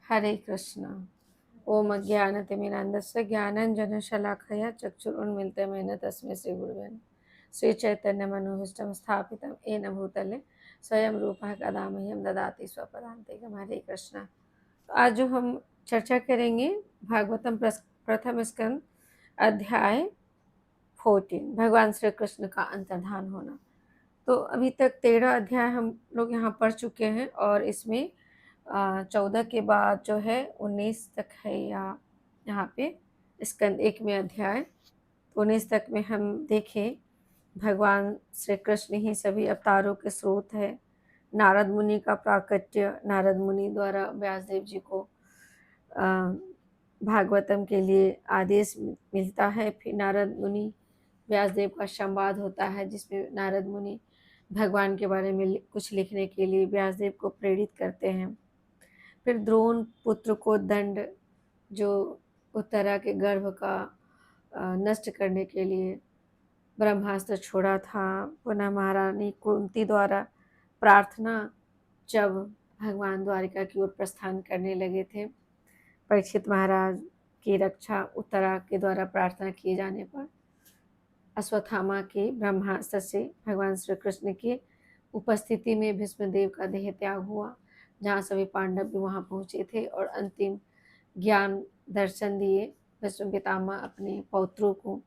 हरे कृष्णा। ओम अज्ञानतिमिरान्धस्य ज्ञानाञ्जनशलाकया चक्षुरुन्मीलितमेन तस्मै श्रीगुरुवे नमः। श्रीचैतन्यमनोभीष्टं स्थापितं येन भूतले स्वयं रूपः कदा मह्यं ददाति स्वपदान्तिकं। हरे कृष्णा। तो आज जो हम चर्चा करेंगे भागवतम प्रथम स्कंद अध्याय 14 भगवान श्री कृष्ण का अंतर्धान होना। तो अभी तक 13 अध्याय हम लोग यहाँ पढ़ चुके हैं और इसमें 14 के बाद जो है 19 तक है, या यहाँ पे स्कंद 1 में अध्याय 19 तक में हम देखें भगवान श्री कृष्ण ही सभी अवतारों के स्रोत है। नारद मुनि का प्राकट्य, नारद मुनि द्वारा व्यासदेव जी को भागवतम के लिए आदेश मिलता है। फिर नारद मुनि व्यासदेव का संवाद होता है जिसमें नारद मुनि भगवान के बारे में कुछ लिखने के लिए व्यासदेव को प्रेरित करते हैं। फिर द्रोण पुत्र को दंड, जो उत्तरा के गर्भ का नष्ट करने के लिए ब्रह्मास्त्र छोड़ा था। पुनः महारानी कुंती द्वारा प्रार्थना, जब भगवान द्वारिका की ओर प्रस्थान करने लगे थे, परीक्षित महाराज की रक्षा उत्तरा के द्वारा प्रार्थना किए जाने पर अश्वत्थामा के ब्रह्मास्त्र से भगवान श्री कृष्ण की उपस्थिति में भीष्मदेव का देह त्याग हुआ, जहाँ सभी पांडव भी वहाँ पहुँचे थे और अंतिम ज्ञान दर्शन दिए भीष्म पितामह अपने पौत्रों को।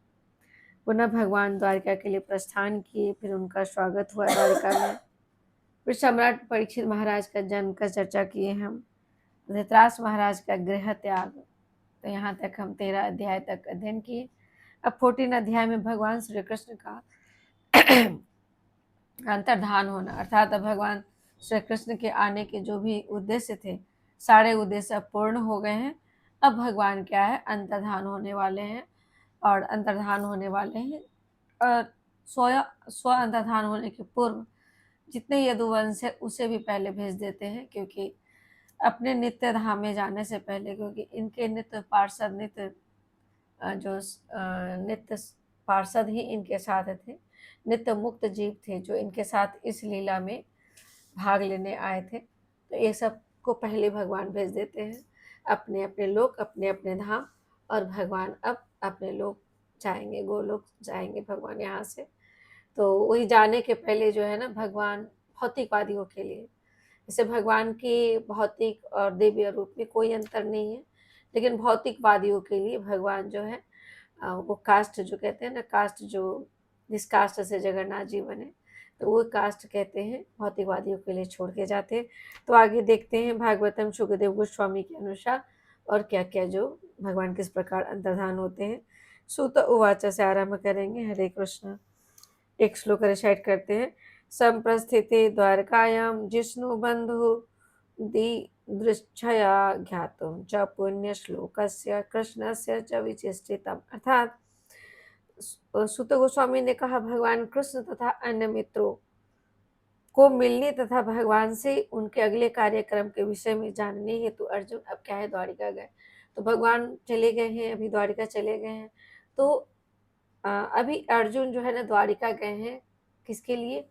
पुनः भगवान द्वारिका के लिए प्रस्थान किए, फिर उनका स्वागत हुआ द्वारिका में। फिर सम्राट परीक्षित महाराज का जन्म का चर्चा किए हम, धृतराष्ट्र महाराज का गृह त्याग। तो यहाँ तक हम 13 अध्याय तक अध्ययन किए। अब 14 अध्याय में भगवान श्री कृष्ण का अंतर्धान होना, अर्थात अब भगवान श्री कृष्ण के आने के जो भी उद्देश्य थे, सारे उद्देश्य अब पूर्ण हो गए हैं। अब भगवान क्या है, अंतर्धान होने वाले हैं और अंतर्धान होने वाले हैं। और स्व अंतर्धान होने के पूर्व जितने यदुवंश है उसे भी पहले भेज देते हैं, क्योंकि अपने नित्य धाम में जाने से पहले, क्योंकि इनके नित्य पार्षद नित्य पार्षद ही इनके साथ थे, नित्य मुक्त जीव थे जो इनके साथ इस लीला में भाग लेने आए थे। तो ये सब को पहले भगवान भेज देते हैं अपने अपने लोक, अपने अपने धाम। और भगवान अब अपने लोक जाएंगे, गोलोक जाएंगे भगवान यहाँ से। तो वही जाने के पहले जो है ना, भगवान भौतिकवादियों के लिए, जैसे भगवान के भौतिक और दिव्य रूप में कोई अंतर नहीं है, लेकिन भौतिकवादियों के लिए भगवान जो है वो कास्ट जो कहते हैं ना, कास्ट जो जिस कास्ट से जगन्नाथ जी बने, तो वो कास्ट कहते हैं, भौतिकवादियों के लिए छोड़ के जाते हैं। तो आगे देखते हैं भागवतम शुकदेव गोस्वामी के अनुसार और क्या क्या जो भगवान किस प्रकार अंतर्धान होते हैं। सुत उवाच से आरंभ करेंगे। हरे कृष्ण। एक श्लोक रिसाइट करते हैं। संप्रस्थिते द्वारकायां जिष्णु बंधु दृच्छया ज्ञातुं च पुण्य श्लोकस्य कृष्णस्य च विचेष्टितम्। अर्थात सुत गोस्वामी ने कहा, भगवान कृष्ण तथा अन्य मित्रों को मिलने तथा भगवान से उनके अगले कार्यक्रम के विषय में जानने हेतु अर्जुन अब क्या है, द्वारिका गए। तो भगवान चले गए हैं, अभी द्वारिका चले गए हैं। तो अभी अर्जुन जो है ना द्वारिका गए हैं, किसके लिए,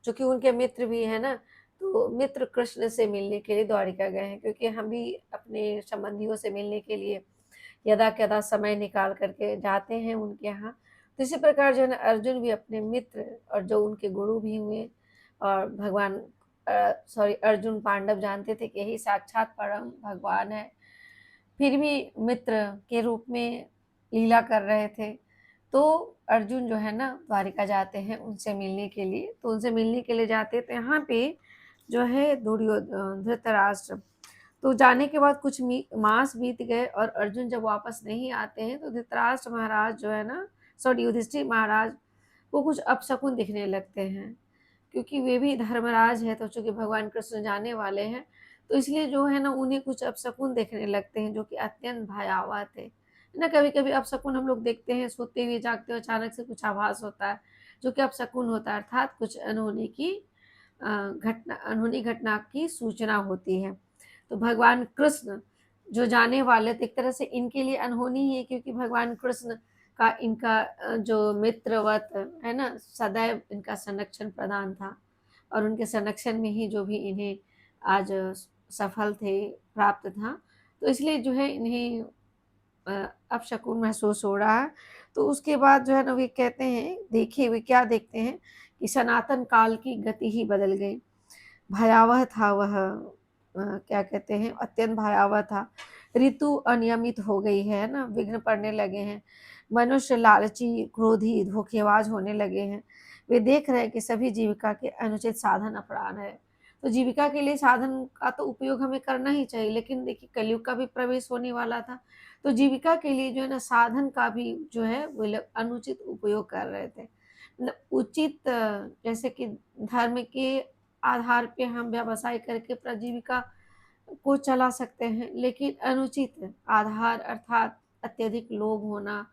जो कि उनके मित्र भी है ना, तो मित्र कृष्ण से मिलने के लिए द्वारिका गए हैं। क्योंकि हम भी अपने संबंधियों से मिलने के लिए यदा कदा समय निकाल करके जाते हैं उनके यहाँ। तो इसी प्रकार जो है ना, अर्जुन भी अपने मित्र और जो उनके गुरु भी हुए, और भगवान अर्जुन पांडव जानते थे कि यही साक्षात परम भगवान है, फिर भी मित्र के रूप में लीला कर रहे थे। तो अर्जुन जो है ना द्वारिका जाते हैं उनसे मिलने के लिए। तो उनसे मिलने के लिए जाते, तो यहाँ पे जो है धृतराष्ट्र, तो जाने के बाद कुछ मास बीत गए और अर्जुन जब वापस नहीं आते हैं, तो धृतराष्ट्र महाराज जो है ना, युधिष्ठिर महाराज वो कुछ अपशकुन दिखने लगते हैं, क्योंकि वे भी धर्मराज है। तो चूंकि भगवान कृष्ण जाने वाले हैं, तो इसलिए जो है ना उन्हें कुछ अपशकुन देखने लगते हैं, जो कि अत्यंत भयावह थे ना। कभी कभी अपशकुन हम लोग देखते हैं, सोते हुए जागते हुए अचानक से कुछ आभास होता है, जो कि अपशकुन होता है, अर्थात कुछ अनहोनी घटना की सूचना होती है। तो भगवान कृष्ण जो जाने वाले, तो एक तरह से इनके लिए अनहोनी ही है, क्योंकि भगवान कृष्ण का इनका जो मित्रवत है ना, सदैव इनका संरक्षण प्रदान था, और उनके संरक्षण में ही जो भी इन्हें आज सफल थे, प्राप्त था, तो इसलिए जो है इन्हें अपशकुन महसूस हो रहा है। तो उसके बाद जो है ना वे कहते हैं, देखिए वे क्या देखते हैं कि सनातन काल की गति ही बदल गई। भयावह था वह, क्या कहते हैं, अत्यंत भयावह था। ऋतु अनियमित हो गई है ना, विघ्न पड़ने लगे हैं। मनुष्य लालची, क्रोधी, धोखेबाज होने लगे हैं। वे देख रहे हैं कि सभी जीविका के अनुचित साधन अपराध है। तो जीविका के लिए साधन का तो उपयोग हमें करना ही चाहिए, लेकिन देखिए कलयुग का भी प्रवेश होने वाला था, तो जीविका के लिए जो है ना साधन का भी जो है वो लोग अनुचित उपयोग कर रहे थे। मतलब उचित, जैसे कि धर्म के आधार पे हम व्यवसाय करके प्रजीविका को चला सकते हैं, लेकिन अनुचित आधार अर्थात अत्यधिक लोभ होना,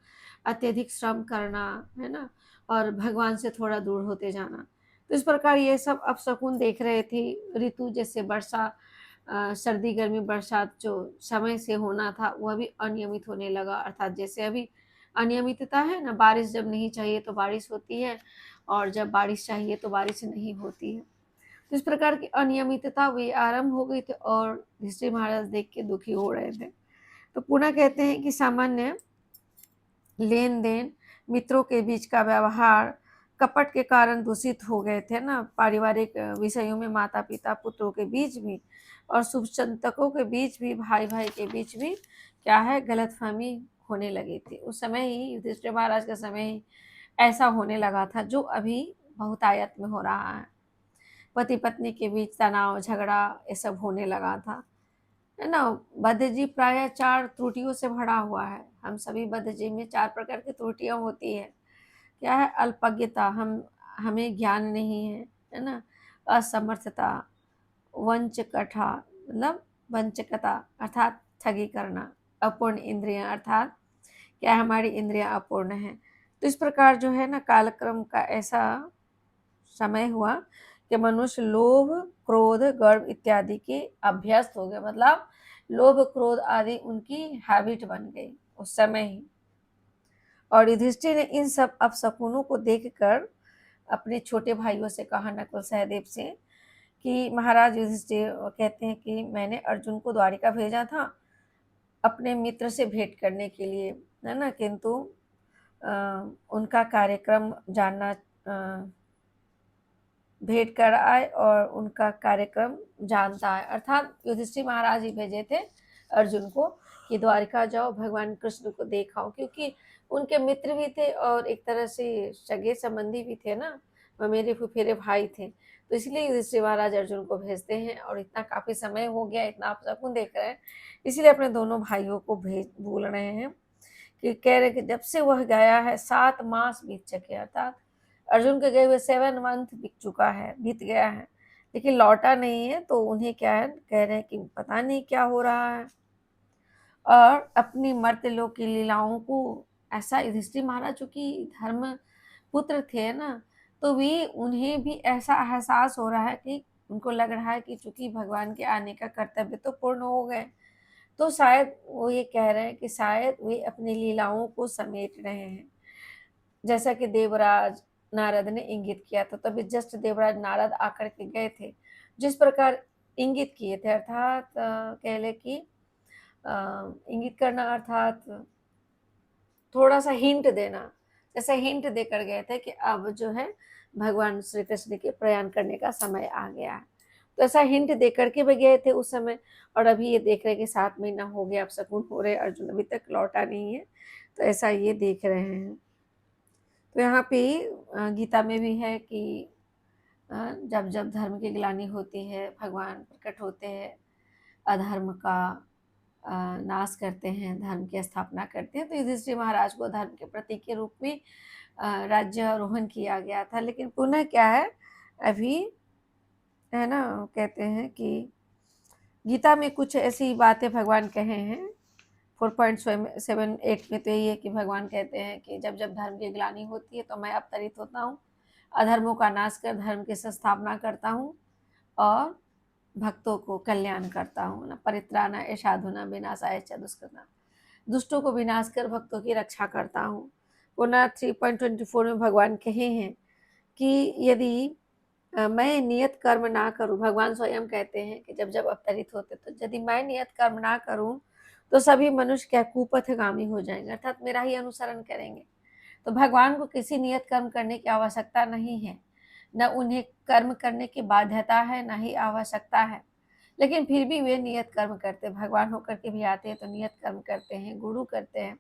अत्यधिक श्रम करना, है ना, और भगवान से थोड़ा दूर होते जाना। तो इस प्रकार ये सब अपशकुन देख रहे थे। ऋतु जैसे वर्षा, सर्दी गर्मी बरसात जो समय से होना था वह भी अनियमित होने लगा, अर्थात जैसे अभी अनियमितता है ना, बारिश जब नहीं चाहिए तो बारिश होती है, और जब बारिश चाहिए तो बारिश नहीं होती है। तो इस प्रकार की अनियमितता हुई, आरंभ हो गई थी, और युधिष्ठिर महाराज देख के दुखी हो रहे थे। तो पुनः कहते हैं कि सामान्य लेन देन, मित्रों के बीच का व्यवहार कपट के कारण दूषित हो गए थे ना, पारिवारिक विषयों में माता पिता पुत्रों के बीच भी, और शुभचिंतकों के बीच भी, भाई भाई के बीच भी क्या है, गलतफहमी होने लगी थी। उस समय ही युधिष्ठिर महाराज का समय ही ऐसा होने लगा था, जो अभी बहुतायत में हो रहा है। पति पत्नी के बीच तनाव, झगड़ा, ये सब होने लगा था, है ना। बद्ध जीव प्रायः 4 त्रुटियों से भरा हुआ है। हम सभी बद्ध जीव में 4 प्रकार की त्रुटियां होती है। क्या है? अल्पज्ञता, हमें ज्ञान नहीं है ना। असमर्थता, वंचकता मतलब वंचकता अर्थात ठगी करना, अपूर्ण इंद्रियां अर्थात क्या है, हमारी इंद्रियां अपूर्ण हैं। तो इस प्रकार जो है ना कालक्रम का ऐसा समय हुआ कि मनुष्य लोभ, क्रोध, गर्व इत्यादि के अभ्यस्त हो गए। मतलब लोभ, क्रोध आदि उनकी हैबिट बन गई उस समय ही। और युधिष्ठिर ने इन सब अपशकुनों को देखकर अपने छोटे भाइयों से कहा, नकुल सहदेव से, कि महाराज युधिष्ठिर, कहते हैं कि मैंने अर्जुन को द्वारिका भेजा था अपने मित्र से भेंट करने के लिए, है ना, किंतु उनका कार्यक्रम जानना, भेंट कर आए और उनका कार्यक्रम जानता है। अर्थात युधिष्ठिर महाराज ही भेजे थे अर्जुन को कि द्वारिका जाओ, भगवान कृष्ण को देखाओ, क्योंकि उनके मित्र भी थे और एक तरह से सगे संबंधी भी थे ना, वह मेरे फुफेरे भाई थे। तो इसलिए युधिष्ठिर महाराज अर्जुन को भेजते हैं, और इतना काफी समय हो गया, इतना आप शकुन देख रहे हैं, इसलिए अपने दोनों भाइयों को भेज बोल रहे हैं कि कह रहे कि जब से वह गया है 7 मास बीत चुके, अर्थात अर्जुन के गए हुए 7 मंथ बीत चुका है, बीत गया है, लेकिन लौटा नहीं है। तो उन्हें क्या है, कह रहे हैं कि पता नहीं क्या हो रहा है। और अपनी मर्त्यलोक की लीलाओं को ऐसा युधिष्ठिर महाराज चूंकि धर्म पुत्र थे ना, तो वे उन्हें भी ऐसा एहसास हो रहा है कि उनको लग रहा है कि चूंकि भगवान के आने का कर्तव्य तो पूर्ण हो गए, तो शायद वो ये कह रहे हैं कि शायद वे अपनी लीलाओं को समेट रहे हैं, जैसा कि देवराज नारद ने इंगित किया था। तभी जस्ट देवराज नारद आकर के गए थे, जिस प्रकार इंगित किए थे, अर्थात कह ले कि इंगित करना अर्थात थोड़ा सा हिंट देना, जैसे हिंट देकर गए थे कि अब जो है भगवान श्री कृष्ण के प्रयाण करने का समय आ गया है। तो ऐसा हिंट दे करके भी गए थे उस समय, और अभी ये देख रहे हैं कि 7 महीना हो गया, अब शकुन हो रहे, अर्जुन अभी तक लौटा नहीं है, तो ऐसा ये देख रहे हैं। तो यहाँ पे गीता में भी है कि जब जब धर्म की ग्लानि होती है, भगवान प्रकट होते हैं, अधर्म का नाश करते हैं, धर्म की स्थापना करते हैं। तो युधिष्ठिर महाराज को धर्म के प्रतीक के रूप में राज्यारोहण किया गया था। लेकिन पुनः क्या है, अभी है ना, कहते हैं कि गीता में कुछ ऐसी बातें भगवान कहे हैं 4.78 में, तो यही है कि भगवान कहते हैं कि जब जब धर्म की ग्लानि होती है तो मैं अवतरित होता हूँ, अधर्मों का नाश कर धर्म की संस्थापना करता हूँ, और भक्तों को कल्याण करता हूँ ना, परित्राणाय साधूनां विनाशाय च दुष्कृतां, दुष्टों को विनाश कर भक्तों की रक्षा करता हूँ। पुनः 3.24 में भगवान कहे हैं कि यदि मैं नियत कर्म ना करूँ, भगवान स्वयं कहते हैं कि जब जब अवतरित होते तो यदि मैं नियत कर्म ना करूँ तो सभी मनुष्य क्या कुपथगामी हो जाएंगे, अर्थात मेरा ही अनुसरण करेंगे। तो भगवान को किसी नियत कर्म करने की आवश्यकता नहीं है, न उन्हें कर्म करने की बाध्यता है, न ही आवश्यकता है, लेकिन फिर भी वे नियत कर्म करते हैं। भगवान होकर के भी आते हैं तो नियत कर्म करते हैं, गुरु करते हैं,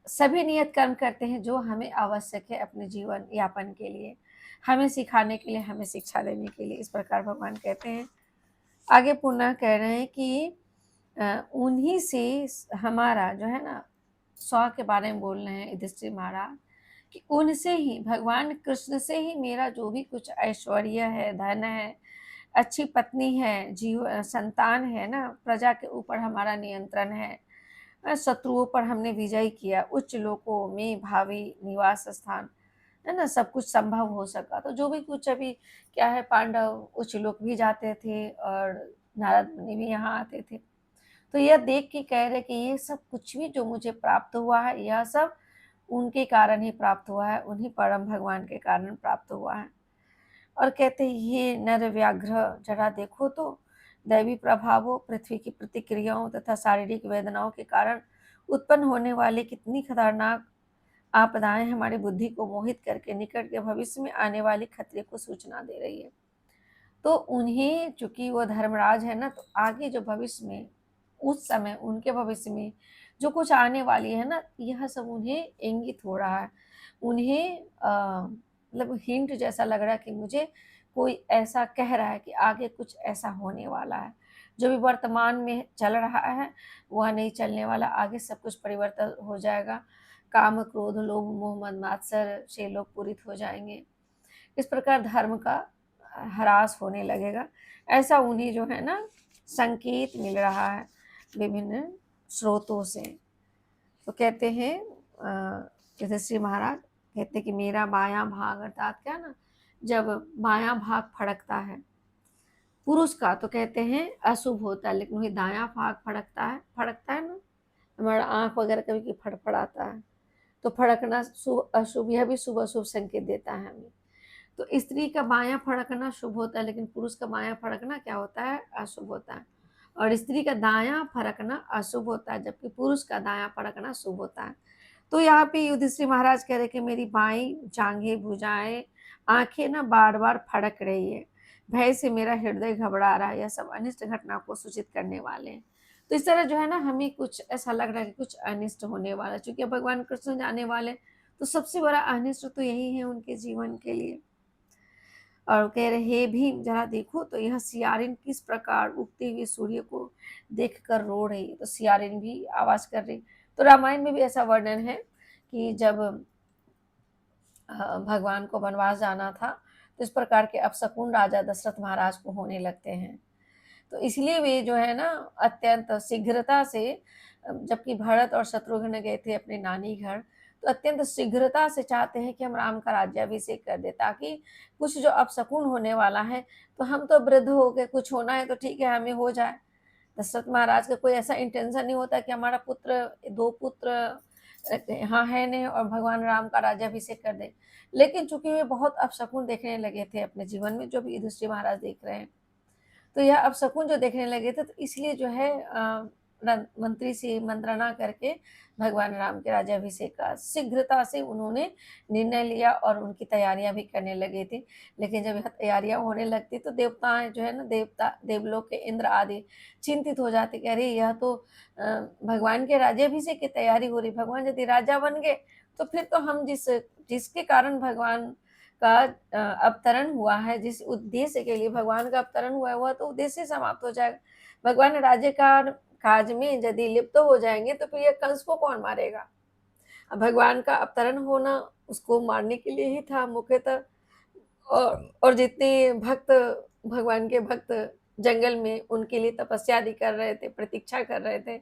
सभी नियत कर्म करते हैं जो हमें आवश्यक है अपने जीवन यापन के लिए, हमें सिखाने के लिए, हमें शिक्षा देने के लिए। इस प्रकार भगवान कहते हैं। आगे पुनः कह रहे हैं कि उन्हीं से हमारा जो है ना, स्व के बारे में बोल रहे हैं युधिष्ठिर महाराज कि उनसे ही, भगवान कृष्ण से ही मेरा जो भी कुछ ऐश्वर्य है, धन है, अच्छी पत्नी है, जीव संतान है ना, प्रजा के ऊपर हमारा नियंत्रण है, शत्रुओं पर हमने विजय किया, उच्च लोकों में भावी निवास स्थान है ना, सब कुछ संभव हो सका। तो जो भी कुछ अभी क्या है, पांडव उच्च लोक भी जाते थे और नारद मुनि भी यहाँ आते थे। तो यह देख के कह रहे कि ये सब कुछ भी जो मुझे प्राप्त हुआ है, यह सब उनके कारण ही प्राप्त हुआ है, उन्हीं परम भगवान के कारण प्राप्त हुआ है। और कहते हैं ये नर व्याघ्र जरा देखो तो, दैवी प्रभावों, पृथ्वी की प्रतिक्रियाओं तथा शारीरिक वेदनाओं के कारण उत्पन्न होने वाली कितनी खतरनाक आपदाएं हमारी बुद्धि को मोहित करके निकट के भविष्य में आने वाली खतरे को सूचना दे रही है। तो उन्हें, चूंकि वो धर्मराज है ना, तो आगे जो भविष्य में, उस समय उनके भविष्य में जो कुछ आने वाली है ना, यह सब उन्हें इंगित हो रहा है। उन्हें मतलब हिंट जैसा लग रहा है कि मुझे कोई ऐसा कह रहा है कि आगे कुछ ऐसा होने वाला है। जो भी वर्तमान में चल रहा है वह नहीं चलने वाला, आगे सब कुछ परिवर्तन हो जाएगा। काम, क्रोध, लोभ, मोह, मद, मात्सर्य से लोग पूरित हो जाएंगे। इस प्रकार धर्म का ह्रास होने लगेगा, ऐसा उन्हें जो है ना संकेत मिल रहा है विभिन्न स्रोतों से। तो कहते हैं युधिष्ठिर महाराज कहते हैं कि मेरा बायां भाग, अर्थात क्या ना, जब बायां भाग फड़कता है पुरुष का तो कहते हैं अशुभ होता है, लेकिन वही दायां भाग फड़कता है ना, हमारा आंख वगैरह कभी कभी फड़फड़ाता है, तो फड़कना शुभ अशुभ, यह भी शुभ अशुभ संकेत देता है हमें। तो स्त्री का बायां फड़कना शुभ होता है, लेकिन पुरुष का बायां फड़कना क्या होता है, अशुभ होता है। और स्त्री का दायां फड़कना अशुभ होता है, जबकि पुरुष का दायां फड़कना शुभ होता है। तो यहाँ पे युधिष्ठिर महाराज कह रहे कि मेरी बाई जांघें, भुजाएं, आंखें ना बार बार फड़क रही है, भय से मेरा हृदय घबरा रहा है, यह सब अनिष्ट घटना को सूचित करने वाले हैं। तो इस तरह जो है ना, हमें कुछ ऐसा लग रहा है कि कुछ अनिष्ट होने वाला है, चूंकि भगवान कृष्ण जाने वाले, तो सबसे बड़ा अनिष्ट तो यही है उनके जीवन के लिए। और कह रहे हे भीम जरा देखो तो, यह सियारिन किस प्रकार उगते हुए सूर्य को देखकर रो रही है। तो सियारिन भी आवाज कर रही। तो रामायण में भी ऐसा वर्णन है कि जब भगवान को वनवास जाना था, तो इस प्रकार के अपशकुन राजा दशरथ महाराज को होने लगते हैं। तो इसलिए वे जो है ना अत्यंत शीघ्रता से, जबकि भरत और शत्रुघ्न गए थे अपने नानी घर, तो अत्यंत शीघ्रता से चाहते हैं कि हम राम का राज्याभिषेक कर दे, ताकि कुछ जो अपशकुन होने वाला है, तो हम तो वृद्ध हो गए, कुछ होना है तो ठीक है हमें हो जाए। दशरथ महाराज का कोई ऐसा इंटेंशन नहीं होता कि हमारा पुत्र, दो पुत्र यहाँ है नहीं और भगवान राम का राज्याभिषेक कर दे। लेकिन चूंकि वे बहुत अपशकुन देखने लगे थे अपने जीवन में, जो भी युधिष्ठिर महाराज देख रहे हैं, तो यह अपशकुन जो देखने लगे थे, तो इसलिए जो है मंत्री से मंत्रणा करके भगवान राम के राज्याभिषेक का शीघ्रता से उन्होंने निर्णय लिया और उनकी तैयारियां भी करने लगे थे। लेकिन जब यह तैयारियां होने लगती तो देवताएं जो है ना, देवलोक के इंद्र आदि चिंतित हो जाते कि अरे यह तो भगवान के राज्याभिषेक की तैयारी हो रही, भगवान यदि राजा बन गए तो फिर तो हम जिसके कारण भगवान का अवतरण हुआ है, जिस उद्देश्य के लिए भगवान का अवतरण हुआ है, वह तो उद्देश्य समाप्त हो जाएगा। भगवान राज्य का काज में यदि लिप्त हो जाएंगे तो फिर यह कंस को कौन मारेगा। भगवान का अवतरण होना उसको मारने के लिए ही था मुख्यतः। और जितने भक्त, भगवान के भक्त जंगल में उनके लिए तपस्या आदि कर रहे थे, प्रतीक्षा कर रहे थे,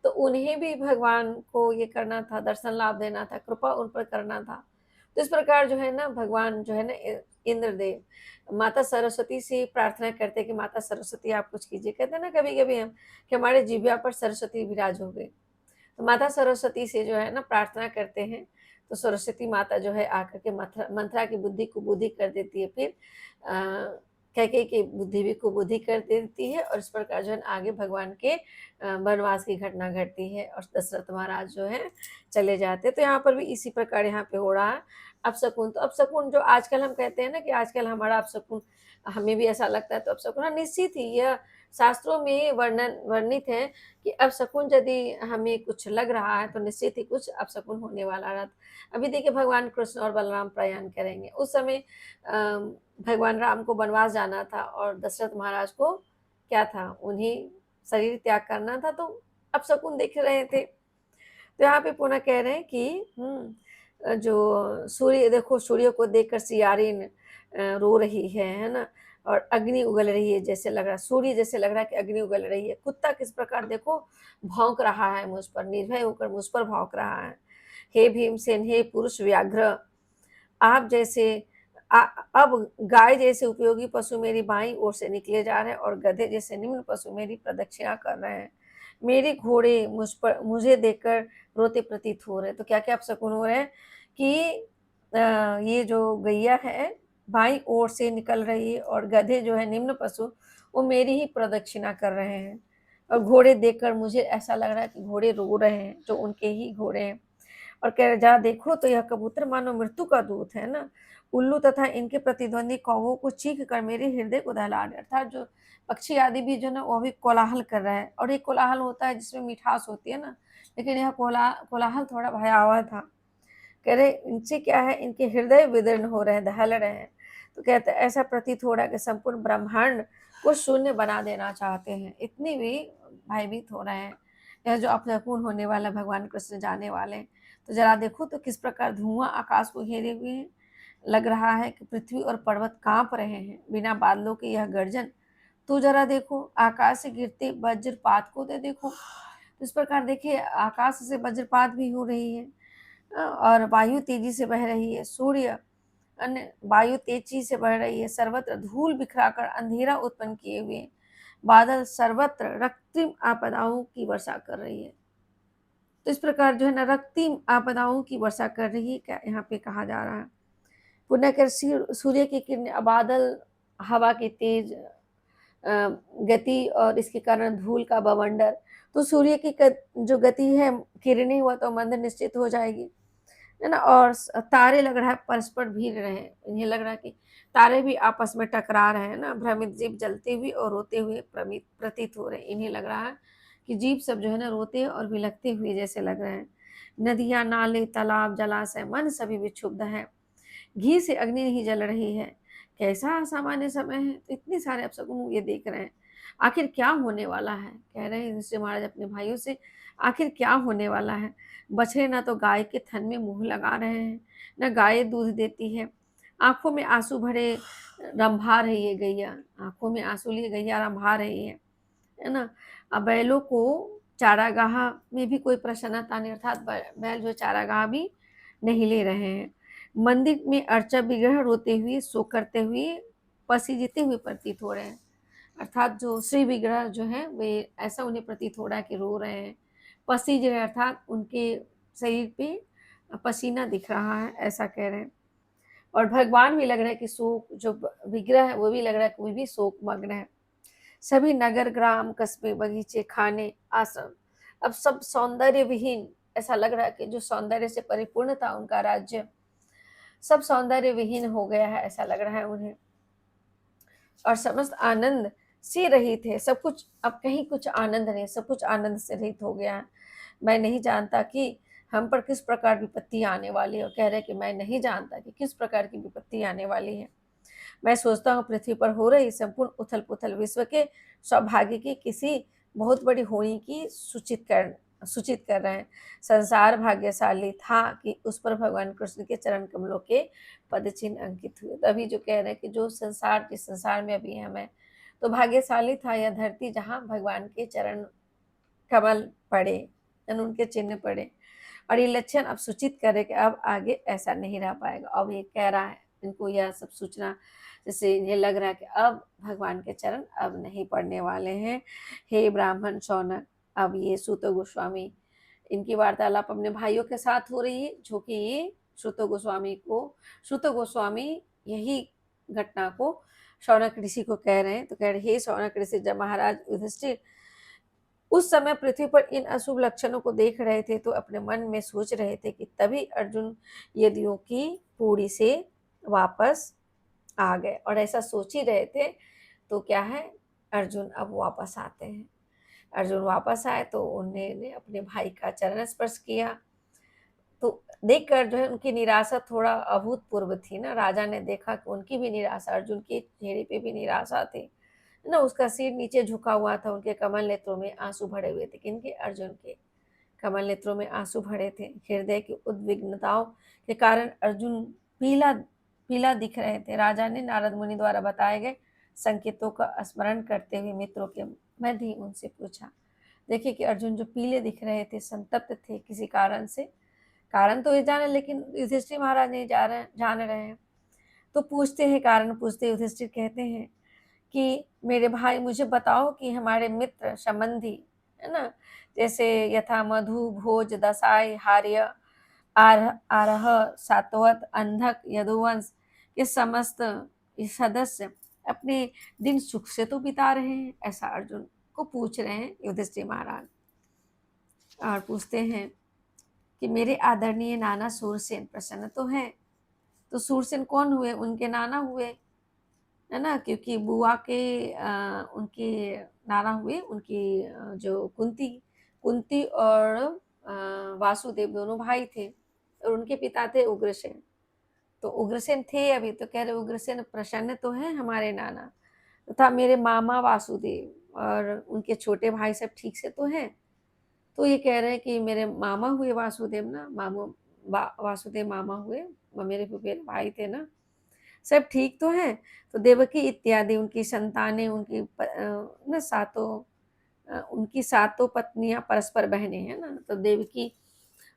तो उन्हें भी भगवान को ये करना था, दर्शन लाभ देना था, कृपा उन पर करना था। तो इस प्रकार जो है ना, भगवान जो है ना इंद्रदेव माता सरस्वती से प्रार्थना करते कि माता सरस्वती आप कुछ कीजिए। कहते हैं ना कभी कभी हम कि हमारे जिह्वा पर सरस्वती विराज हो गए, तो माता सरस्वती से जो है ना प्रार्थना करते हैं। तो सरस्वती माता जो है आकर के मंथरा की बुद्धि को बुद्धि कर देती है, फिर कैकेयी की बुद्धि भी को बुद्धि कर देती है, और इस प्रकार जो है आगे भगवान के वनवास की घटना घटती है और दशरथ महाराज जो है चले जाते हैं। तो यहाँ पर भी इसी प्रकार यहाँ पे हो रहा है। अपशकुन, तो अपशकुन जो आजकल हम कहते हैं ना कि आजकल हमारा अपशकुन, हमें भी ऐसा लगता है, तो अपशकुन, हाँ, निश्चित ही यह शास्त्रों में वर्णित है कि अपशकुन यदि हमें कुछ लग रहा है तो निश्चित ही कुछ अपशकुन होने वाला रहता। अभी देखिए भगवान कृष्ण और बलराम प्रयाण करेंगे, उस समय भगवान राम को वनवास जाना था और दशरथ महाराज को क्या था, उन्हें शरीर त्याग करना था, तो अपशकुन देख रहे थे। तो यहाँ पे पुनः कह रहे हैं कि जो सूर्य, देखो सूर्य को देखकर सियारिन रो रही है ना, और अग्नि उगल रही है, जैसे लग रहा है सूर्य, जैसे लग रहा है कि अग्नि उगल रही है। कुत्ता किस प्रकार देखो भौंक रहा है मुझ पर, निर्भय होकर मुझ पर भौंक रहा है। हे भीमसेन, हे पुरुष व्याघ्र, आप जैसे अब गाय जैसे उपयोगी पशु मेरी बाईं ओर से निकले जा रहे हैं और गधे जैसे निम्न पशु मेरी प्रदक्षिणा कर रहे हैं। मेरे घोड़े मुझे देखकर रोते प्रतीत हो रहे हैं। तो क्या क्या अपशकुन हो रहे हैं कि ये जो गैया है बाईं ओर से निकल रही है और गधे जो है निम्न पशु, वो मेरी ही प्रदक्षिणा कर रहे हैं, और घोड़े देखकर मुझे ऐसा लग रहा है कि घोड़े रो रहे हैं, जो उनके ही घोड़े हैं। और कह रहे जहाँ देखो तो यह कबूतर मानो मृत्यु का दूत है ना, उल्लू तथा इनके प्रतिद्वंदी कौवों को चीख कर मेरे हृदय को दहला रहे। अर्थात जो पक्षी आदि भी जो ना वो भी कोलाहल कर रहा है, और एक कोलाहल होता है जिसमें मिठास होती है ना, लेकिन यह कोलाहल थोड़ा भयावह था। कह रहे इनसे क्या है, इनके हृदय विदीर्ण हो रहे हैं, दहल रहे हैं। तो कहते हैं ऐसा प्रतीत हो रहा है कि संपूर्ण ब्रह्मांड को शून्य बना देना चाहते हैं, इतनी भी भयभीत हो रहे हैं। यह जो अपशकुन होने वाला भगवान कृष्ण जाने वाले हैं। तो जरा देखो तो किस प्रकार धुआं आकाश को घेरे हुए हैं, लग रहा है कि पृथ्वी और पर्वत कांप रहे हैं बिना बादलों के यह गर्जन। तो जरा देखो आकाश से गिरते वज्रपात को तो देखो। तो इस प्रकार देखिए आकाश से वज्रपात भी हो रही है, और वायु तेजी से बह रही है, सूर्य अन्य वायु तेजी से बह रही है, सर्वत्र धूल बिखराकर अंधेरा उत्पन्न किए हुए बादल सर्वत्र रक्तिम आपदाओं की वर्षा कर रही है। तो इस प्रकार जो है ना रक्तिम आपदाओं की वर्षा कर रही है, क्या यहाँ पे कहा जा रहा है। पुण्य कर सूर्य की किरणें, बादल, हवा की तेज गति और इसके कारण धूल का बवंडर। तो सूर्य की जो गति है, किरणें, वह तो मंद निश्चित हो जाएगी, है ना। और तारे लग रहा है परस्पर भीड़ रहे हैं, इन्हें लग रहा है कि तारे भी आपस में टकरा रहे हैं ना। भ्रमित जीव जलते हुए और रोते हुए प्रतीत हो रहे हैं, इन्हें लग रहा है कि जीव सब जो है ना रोते और बिलखते हुए जैसे लग रहे हैं। नदियां, नाले, तालाब, जलाशय, मन सभी विक्षुब्ध है, घी से अग्नि नहीं जल रही है। कैसा असामान्य समय है। तो इतने सारे अपशकुन ये देख रहे हैं, आखिर क्या होने वाला है। कह रहे हैं युधिष्ठिर महाराज अपने भाइयों से, आखिर क्या होने वाला है। बछड़े ना तो गाय के थन में मुंह लगा रहे हैं, न गाय दूध देती है। आंखों में आंसू भरे रंभा रही है गैया, आंखों में आंसू लिए गैया रंभा रही है ना। अब बैलों को चारागाह में भी कोई प्रसन्नता नहीं, अर्थात बैल जो चारागाह भी नहीं ले रहे हैं। मंदिर में अर्चा विग्रह रोते हुए, शोक करते हुए, पसीजते हुए प्रतीत हो रहे हैं। अर्थात जो श्री विग्रह जो है वे ऐसा उन्हें प्रतीत हो रहा है कि रो रहे हैं, पसीज रहे, अर्थात उनके शरीर पे पसीना दिख रहा है, ऐसा कह रहे हैं। और भगवान भी लग रहा है कि शोक, जो विग्रह है वो भी लग रहा है कि वो भी शोक मग्न है। सभी नगर, ग्राम, कस्बे, बगीचे, खाने, आश्रम अब सब सौंदर्य विहीन, ऐसा लग रहा है कि जो सौंदर्य से परिपूर्ण था उनका राज्य, सब सौंदर्य विहीन हो गया है, ऐसा लग रहा है उन्हें। और समस्त आनंद से रहित है, सब कुछ अब कहीं कुछ आनंद नहीं, सब कुछ आनंद से रहित हो गया है। मैं नहीं जानता कि हम पर किस प्रकार विपत्ति आने वाली है, और कह रहे कि मैं नहीं जानता कि किस प्रकार की विपत्ति आने वाली है। मैं सोचता हूँ पृथ्वी पर हो रही संपूर्ण उथल पुथल विश्व के सौभाग्य की किसी बहुत बड़ी होनी की सूचित कर रहे हैं। संसार भाग्यशाली था कि उस पर भगवान कृष्ण के चरण कमलों के पद चिन्ह अंकित हुए। तभी जो कह रहे हैं कि जो संसार, जिस संसार में अभी हमें, तो भाग्यशाली था यह धरती जहाँ भगवान के चरण कमल पड़े, उनके चिन्ह पड़े। और ये लक्षण अब सूचित करे कि अब आगे ऐसा नहीं रह पाएगा। अब ये कह रहा है, इनको यह सब सूचना जैसे ये लग रहा है कि अब भगवान के चरण अब नहीं पड़ने वाले हैं। हे ब्राह्मण शौनक, अब ये सूत गोस्वामी, इनकी वार्तालाप अपने भाइयों के साथ हो रही है, जो कि ये श्रुत गोस्वामी यही घटना को शौनक ऋषि को कह रहे हैं। तो कह रहे, हे शौनक ऋषि, जब महाराज युधिष्ठिर उस समय पृथ्वी पर इन अशुभ लक्षणों को देख रहे थे तो अपने मन में सोच रहे थे कि तभी अर्जुन यदियों की पूरी से वापस आ गए। और ऐसा सोच ही रहे थे तो क्या है, अर्जुन अब वापस आते हैं। अर्जुन वापस आए तो उन्होंने अपने भाई का चरण स्पर्श किया। तो देखकर जो है उनकी निराशा थोड़ा अभूतपूर्व थी ना। राजा ने देखा कि उनकी भी निराशा, अर्जुन के चेहरे पे भी निराशा थी ना। उसका सिर नीचे झुका हुआ था, उनके कमल नेत्रों में आंसू भरे हुए थे। किनके? अर्जुन के कमल नेत्रों में आंसू भरे थे। हृदय की उद्विग्नताओं के कारण अर्जुन पीला पीला दिख रहे थे। राजा ने नारद मुनि द्वारा बताए गए संकेतों का स्मरण करते हुए मित्रों के मध्य ही उनसे पूछा। देखिए कि अर्जुन जो पीले दिख रहे थे, संतप्त थे किसी कारण से। कारण तो ये जाने, लेकिन युधिष्ठिर महाराज नहीं जान रहे हैं। तो पूछते हैं, कारण पूछते। युधिष्ठिर कहते हैं कि मेरे भाई, मुझे बताओ कि हमारे मित्र संबंधी है ना, जैसे यथा मधु, भोज, दसाई, हार्य, आरह, सातवत, अंधक, यदुवंश के समस्त सदस्य अपने दिन सुख से तो बिता रहे हैं, ऐसा अर्जुन को पूछ रहे हैं युधिष्ठिर महाराज। और पूछते हैं कि मेरे आदरणीय नाना सूरसेन प्रसन्न तो हैं। तो सूरसेन कौन हुए? उनके नाना हुए, है ना, क्योंकि बुआ के उनके नाना हुए, उनकी जो कुंती और वासुदेव दोनों भाई थे और उनके पिता थे उग्रसेन। तो उग्रसेन थे अभी, तो कह रहे उग्रसेन प्रसन्न तो है हमारे नाना तथा मेरे मामा वासुदेव और उनके छोटे भाई सब ठीक से तो हैं। तो ये कह रहे हैं कि मेरे मामा हुए वासुदेव ना, वासुदेव मामा हुए, मेरे फुफेरे भाई थे ना, सब ठीक तो हैं। तो देवकी इत्यादि उनकी संतानें, ना उनकी सातों पत्नियां परस्पर बहनें हैं ना। तो देवकी,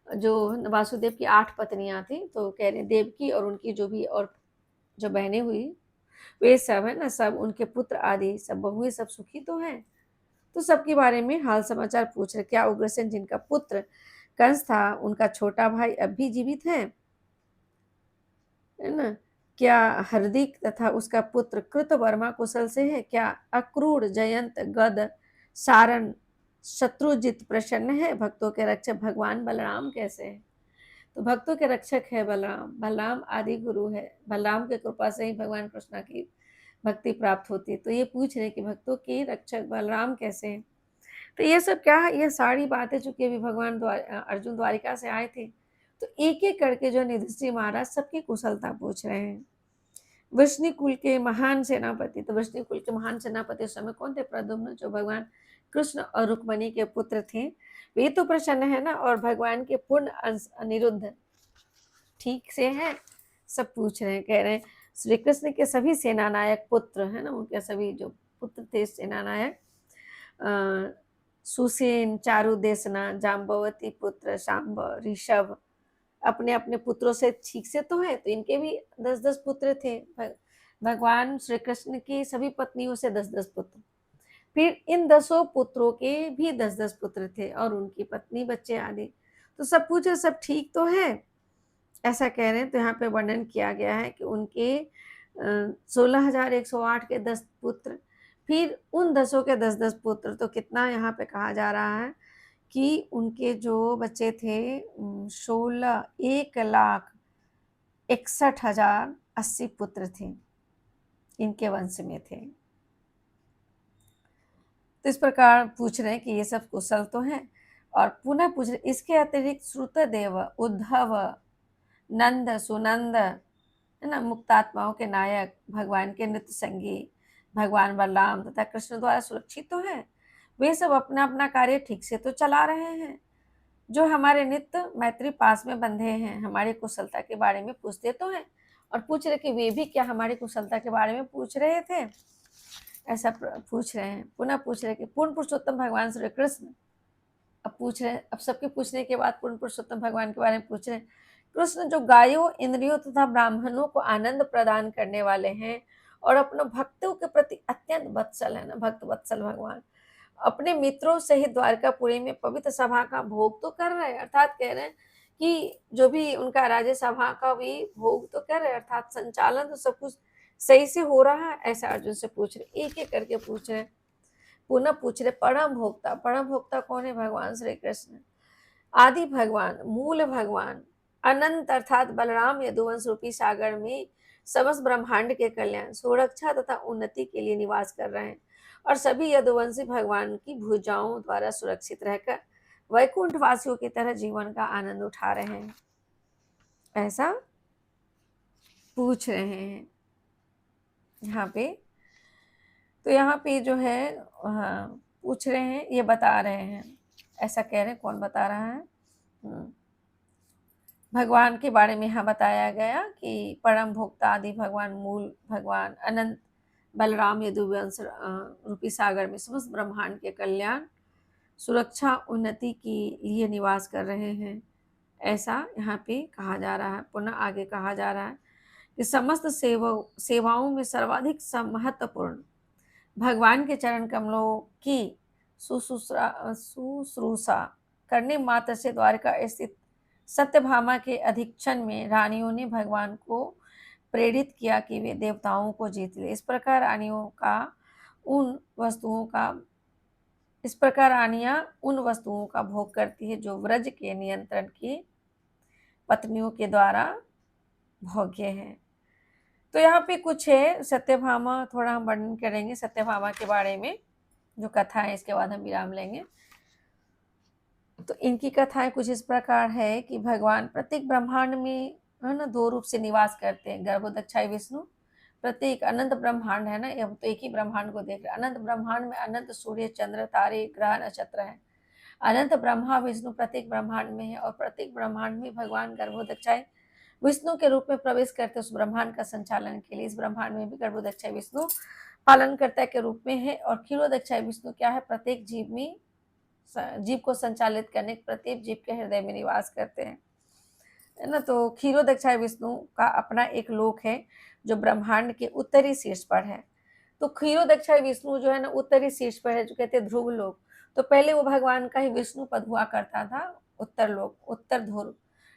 जो वासुदेव की 8 पत्नियां थी, तो कह रहे देवकी और उनकी जो भी और जो बहनें हुई, वे सब है ना, सब उनके पुत्र आदि सब बहुएं सब सुखी तो हैं। तो सबके बारे में हाल समाचार पूछ रहे। क्या उग्रसेन जिनका पुत्र कंस था, उनका छोटा भाई अब भी जीवित है ना? क्या हार्दिक तथा उसका पुत्र कृतवर्मा कुशल से है? क्या अक्रूर, जयंत, गद, सारण, शत्रुजित प्रसन्न है? भक्तों के रक्षक भगवान बलराम कैसे हैं? तो भक्तों के रक्षक है बलराम। बलराम आदि गुरु है। बलराम के कृपा से ही भगवान कृष्ण की भक्ति प्राप्त होती है। तो ये पूछ रहे कि भक्तों के रक्षक बलराम कैसे हैं? तो ये सब क्या है, ये सारी बातें चूंकि अभी अर्जुन द्वारिका से आए थे, तो एक एक करके जो युधिष्ठिर महाराज सबकी कुशलता पूछ रहे हैं। वृष्णि कुल के महान सेनापति, तो वृष्णि कुल के महान सेनापति उस समय कौन थे? प्रद्युम्न, जो भगवान कृष्ण और रुक्मणी के पुत्र थे। वे तो प्रसन्न है ना, और भगवान के पूर्ण अनिरुद्ध ठीक से हैं, सब पूछ रहे हैं। कह रहे हैं श्री कृष्ण के सभी सेनानायक पुत्र है ना, उनके सभी जो पुत्र थे सेनानायक, सुसेन, चारुदेशना, जाम्बवती पुत्र शांब, ऋषभ, अपने अपने पुत्रों से ठीक से तो है। तो इनके भी 10-10 पुत्र थे। भगवान श्री कृष्ण की सभी पत्नियों से 10-10 पुत्र, फिर इन 10 पुत्रों के भी 10-10 पुत्र थे और उनकी पत्नी, बच्चे आदि। तो सब पूछे सब ठीक तो है, ऐसा कह रहे हैं। तो यहाँ पे वर्णन किया गया है कि उनके 16,108 के 10 पुत्र, फिर उन 10 के 10-10 पुत्र। तो कितना यहाँ पे कहा जा रहा है कि उनके जो बच्चे थे 1,61,080 पुत्र थे, इनके वंश में थे। तो इस प्रकार पूछ रहे हैं कि ये सब कुशल तो हैं। और पुनः पूछ रहे इसके अतिरिक्त श्रुतदेव, उद्धव, नंद, सुनंद है ना, मुक्तात्माओं के नायक, भगवान के नित्य संगी भगवान बलराम तथा कृष्ण द्वारा सुरक्षित तो है। वे सब अपना अपना कार्य ठीक से तो चला रहे हैं। जो हमारे नित्य मैत्री पास में बंधे हैं, हमारी कुशलता के बारे में पूछते तो हैं। और पूछ रहे कि वे भी क्या हमारी कुशलता के बारे में पूछ रहे थे, ऐसा पूछ रहे हैं। पुनः पूछ रहे कि पूर्ण पुरुषोत्तम भगवान श्री कृष्ण, अब पूछ रहे हैं, अब सबके पूछने के बाद पूर्ण पुरुषोत्तम भगवान के बारे में पूछ रहे हैं। कृष्ण जो गायों, इंद्रियों तथा ब्राह्मणों को आनंद प्रदान करने वाले हैं और अपने भक्तों के प्रति अत्यंत वत्सल है ना, भक्त वत्सल भगवान, अपने मित्रों सहित द्वारकापुरी में पवित्र सभा का भोग तो कर रहे हैं। अर्थात कह रहे हैं कि जो भी उनका राज्यसभा का भी भोग तो कर रहे, अर्थात संचालन तो सब कुछ सही से हो रहा है, ऐसा अर्जुन से पूछ रहे, एक एक करके पूछ रहे। पुनः पूछ रहे परम भोक्ता कौन है? भगवान श्री कृष्ण, आदि भगवान, मूल भगवान, अनंत अर्थात बलराम यदुवंश रूपी सागर में समस्त ब्रह्मांड के कल्याण, सुरक्षा तथा उन्नति के लिए निवास कर रहे हैं और सभी यदुवंशी भगवान की भुजाओं द्वारा सुरक्षित रहकर वैकुंठ वासियों की तरह जीवन का आनंद उठा रहे हैं, ऐसा पूछ रहे हैं यहाँ पे। तो यहाँ पे जो है, हाँ, पूछ रहे हैं, ये बता रहे हैं, ऐसा कह रहे हैं। कौन बता रहा है? भगवान के बारे में यहाँ बताया गया कि परम भोक्ता आदि भगवान, मूल भगवान, अनंत बलराम यदुवंश रूपी सागर में समस्त ब्रह्मांड के कल्याण, सुरक्षा, उन्नति के लिए निवास कर रहे हैं, ऐसा यहाँ पे कहा जा रहा है। पुनः आगे कहा जा रहा है कि समस्त सेवाओं में सर्वाधिक महत्वपूर्ण भगवान के चरण कमलों की शुश्रूषा करने मात्र से द्वारका स्थित सत्यभामा के अधीक्षण में रानियों ने भगवान को प्रेरित किया कि वे देवताओं को जीत ले। इस प्रकार रानियां उन वस्तुओं का भोग करती है जो व्रज के नियंत्रण की पत्नियों के द्वारा भोग्य है। तो यहाँ पे कुछ है सत्यभामा, थोड़ा हम वर्णन करेंगे सत्यभामा के बारे में, जो कथा है, इसके बाद हम विराम लेंगे। तो इनकी कथाएं कुछ इस प्रकार है कि भगवान प्रत्येक ब्रह्मांड में है ना 2 रूप से निवास करते हैं, गर्भोदक्षाई विष्णु। प्रत्येक अनंत ब्रह्मांड है ना, हम तो एक ही ब्रह्मांड को देख रहे हैं। अनंत ब्रह्मांड में अनंत सूर्य, चंद्र, तारे, ग्रह, नक्षत्र है। अनंत ब्रह्मा विष्णु प्रत्येक ब्रह्मांड में है और प्रत्येक ब्रह्मांड में भगवान गर्भोदक्षाई विष्णु के रूप में प्रवेश करते उस ब्रह्मांड का संचालन के लिए। इस ब्रह्मांड में भी गर्भोदक्षाई विष्णु पालनकर्ता के रूप में है। और क्षीरोदक्षाई विष्णु क्या है? प्रत्येक जीव को संचालित करने, प्रत्येक जीव के हृदय में निवास करते हैं, है ना। तो क्षीरोदक्षाई विष्णु का अपना एक लोक है जो ब्रह्मांड के उत्तरी शीर्ष पर है। तो क्षीरोदक्षाई विष्णु जो है ना उत्तरी शीर्ष पर है, जो कहते हैं ध्रुव लोक। तो पहले वो भगवान का ही विष्णु पद हुआ करता था, उत्तर लोक, उत्तर ध्रुव,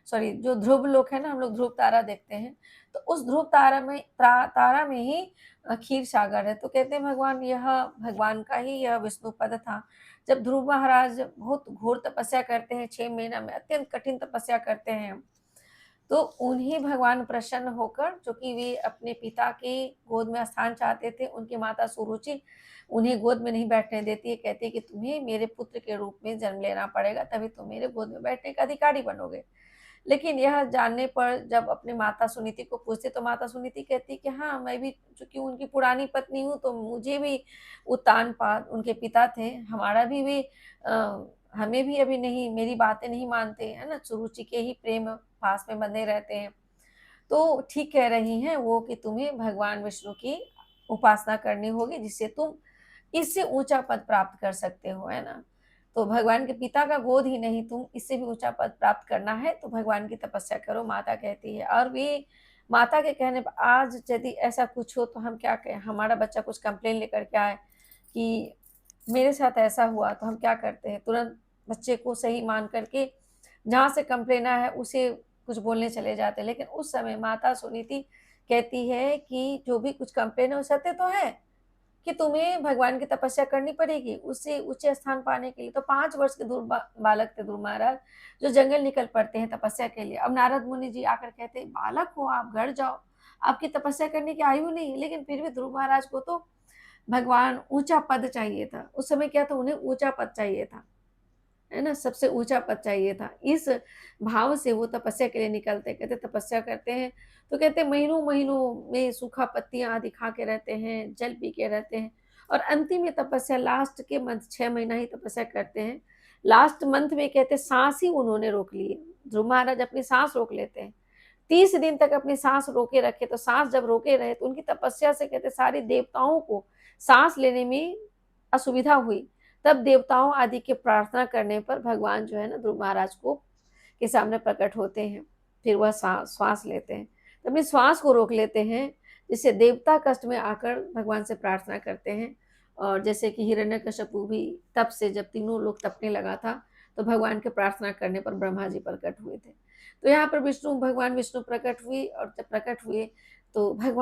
सॉरी, जो ध्रुव लोक है ना, हम लोग ध्रुव तारा देखते हैं, तो उस ध्रुव तारा में ही क्षीर सागर है। तो कहते हैं भगवान का ही यह विष्णु पद था। जब ध्रुव महाराज बहुत घोर तपस्या करते हैं, 6 महीना में अत्यंत कठिन तपस्या करते हैं, तो उन्हीं भगवान प्रसन्न होकर, जो कि वे अपने पिता की गोद में स्थान चाहते थे, उनकी माता सुरुचि उन्हें गोद में नहीं बैठने देती है। कहती है कि तुम्हें मेरे पुत्र के रूप में जन्म लेना पड़ेगा, तभी तुम मेरे गोद में बैठने का अधिकारी बनोगे। लेकिन यह जानने पर जब अपनी माता सुनीति को पूछते, तो माता सुनीति कहती कि हाँ, मैं भी चूंकि उनकी पुरानी पत्नी हूँ, तो मुझे भी उत्तानपाद उनके पिता थे, हमारा भी हमें भी अभी नहीं, मेरी बातें नहीं मानते, है ना, सुरुचि के ही प्रेम पास में बंधे रहते हैं। तो ठीक कह रही हैं वो कि तुम्हें भगवान विष्णु की उपासना करनी होगी, जिससे तुम इससे ऊंचा पद प्राप्त कर सकते हो, है ना। तो भगवान के पिता का गोद ही नहीं, तुम इससे भी ऊंचा पद प्राप्त करना है तो भगवान की तपस्या करो, माता कहती है। और वे माता के कहने पर आज यदि ऐसा कुछ हो तो हम क्या कहें, हमारा बच्चा कुछ कंप्लेन लेकर के आए कि मेरे साथ ऐसा हुआ, तो हम क्या करते हैं, तुरंत बच्चे को सही मान करके जहाँ से कंप्लेन आया है उसे कुछ बोलने चले जाते हैं। लेकिन उस समय माता सुनीति कहती है कि जो भी कुछ कंप्लेन है वो सत्य तो है, कि तुम्हें भगवान की तपस्या करनी पड़ेगी उससे ऊंचे स्थान पाने के लिए। तो 5 वर्ष के बालक थे ध्रुव महाराज, जो जंगल निकल पड़ते हैं तपस्या के लिए। अब नारद मुनि जी आकर कहते हैं, बालक हो आप, घर जाओ, आपकी तपस्या करने की आयु नहीं है। लेकिन फिर भी ध्रुव महाराज को तो भगवान ऊंचा पद चाहिए था। उस समय क्या था, उन्हें ऊंचा पद चाहिए था, है ना, सबसे ऊंचा पद चाहिए था। इस भाव से वो तपस्या के लिए निकलते, कहते तपस्या करते हैं। तो कहते महीनों महीनों में सूखा पत्तियां आदि खा के रहते हैं, जल पी के रहते हैं, और अंतिम में तपस्या लास्ट के मंथ 6 महीना ही तपस्या करते हैं। लास्ट मंथ में कहते सांस ही उन्होंने रोक ली है। ध्रुव महाराज अपनी सांस रोक लेते हैं, 30 दिन तक अपनी सांस रोके रखे। तो सांस जब रोके रहे तो उनकी तपस्या से कहते सारे देवताओं को सांस लेने में असुविधा हुई। तब देवताओं आदि के प्रार्थना करने पर भगवान जो है ना ध्रुव महाराज को के सामने प्रकट होते हैं। फिर वह श्वास लेते हैं, तो अपनी श्वास को रोक लेते हैं, जिससे देवता कष्ट में आकर भगवान से प्रार्थना करते हैं। और जैसे कि हिरण्यकश्यपु भी तप से, जब तीनों लोग तपने लगा था, तो भगवान के प्रार्थना करने पर ब्रह्मा जी प्रकट हुए थे। तो यहाँ पर भगवान विष्णु प्रकट हुए, और जब प्रकट हुए तो भगवान